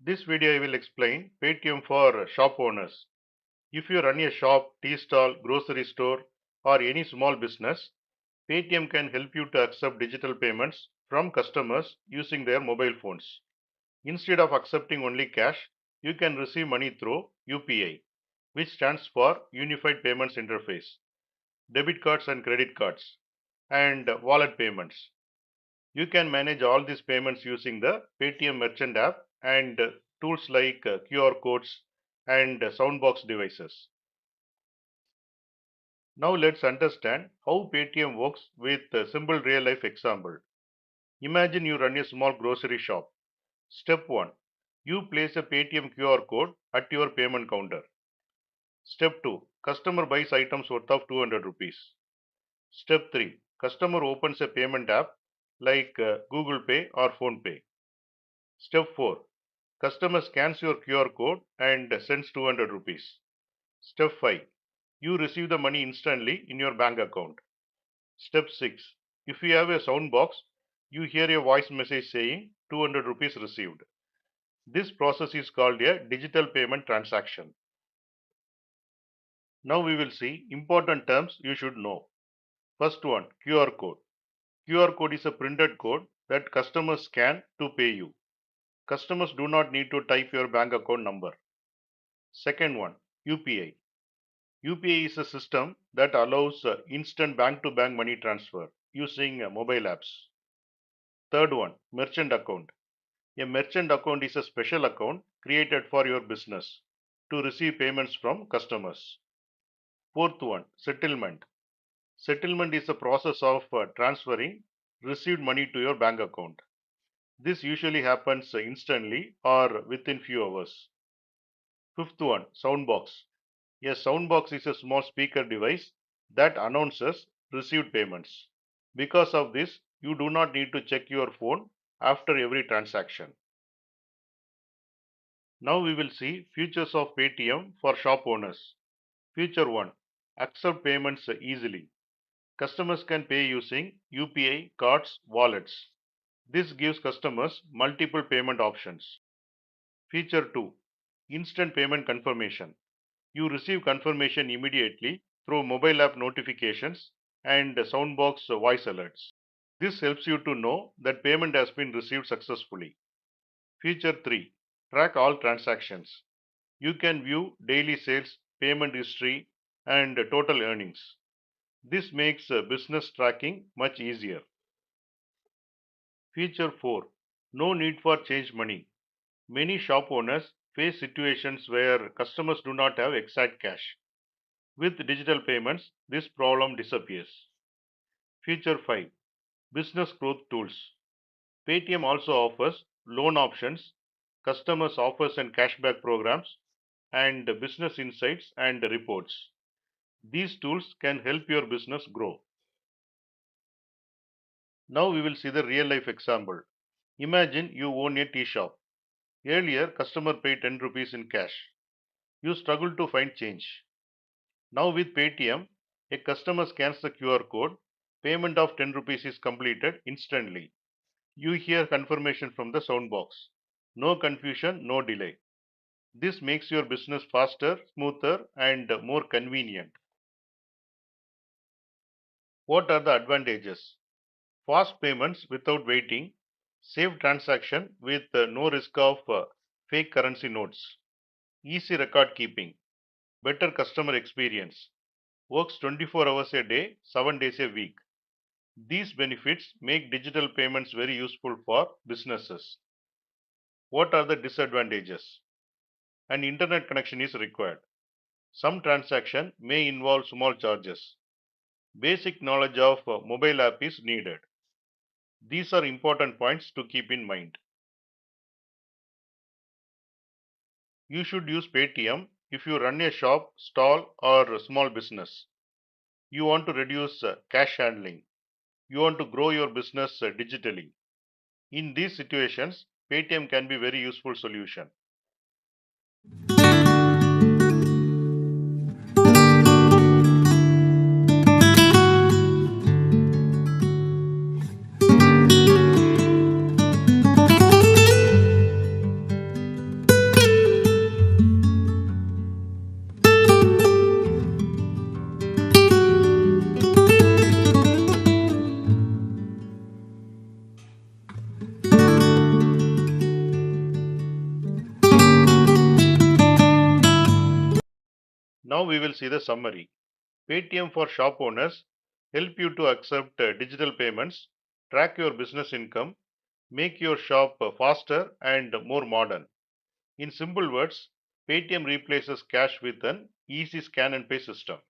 This video I will explain Paytm for shop owners. If you run a shop, tea stall, grocery store or any small business, Paytm can help you to accept digital payments from customers using their mobile phones. Instead of accepting only cash, you can receive money through UPI, which stands for Unified Payments Interface, debit cards and credit cards, and wallet payments. You can manage all these payments using the Paytm Merchant app and tools like QR codes and Soundbox devices. Now let's understand how Paytm works with a simple real life example. Imagine you run a small grocery shop. Step 1. You place a Paytm QR code at your payment counter. Step 2. Customer buys items worth of 200 rupees. Step 3. Customer opens a payment app like Google Pay or Phone Pay. Step 4. Customer scans your QR code and sends 200 rupees. Step 5. You receive the money instantly in your bank account. Step 6. If you have a sound box, you hear a voice message saying 200 rupees received. This process is called a digital payment transaction. Now we will see important terms you should know. First one, QR code. QR code is a printed code that customers scan to pay you. Customers do not need to type your bank account number. Second one, UPI. UPI is a system that allows instant bank-to-bank money transfer using mobile apps. Third one, merchant account. A merchant account is a special account created for your business to receive payments from customers. Fourth one, settlement. Settlement is a process of transferring received money to your bank account. This usually happens instantly or within few hours. Fifth one, Soundbox. A soundbox is a small speaker device that announces received payments. Because of this, you do not need to check your phone after every transaction. Now we will see features of Paytm for shop owners. Feature 1. Accept payments easily. Customers can pay using UPI, cards, wallets. This gives customers multiple payment options. Feature 2. Instant payment confirmation. You receive confirmation immediately through mobile app notifications and Soundbox voice alerts. This helps you to know that payment has been received successfully. Feature 3. Track all transactions. You can view daily sales, payment history, and total earnings. This makes business tracking much easier. Feature 4. No need for change money. Many shop owners face situations where customers do not have exact cash. With digital payments, this problem disappears. Feature 5. Business growth tools. Paytm also offers loan options, customers offers and cashback programs, and business insights and reports. These tools can help your business grow. Now we will see the real life example. Imagine you own a tea shop. Earlier, customer paid 10 rupees in cash. You struggle to find change. Now with Paytm, a customer scans the QR code, payment of 10 rupees is completed instantly. You hear confirmation from the sound box. No confusion, no delay. This makes your business faster, smoother, and more convenient. What are the advantages? Fast payments without waiting, safe transaction with no risk of fake currency notes, easy record keeping, better customer experience, works 24 hours a day, 7 days a week. These benefits make digital payments very useful for businesses. What are the disadvantages? An internet connection is required. Some transaction may involve small charges. Basic knowledge of mobile app is needed. These are important points to keep in mind. You should use Paytm if you run a shop, stall or a small business. You want to reduce cash handling. You want to grow your business digitally. In these situations, Paytm can be very useful solution. Now we will see the summary. Paytm for shop owners help you to accept digital payments, track your business income, make your shop faster and more modern. In simple words, Paytm replaces cash with an easy scan and pay system.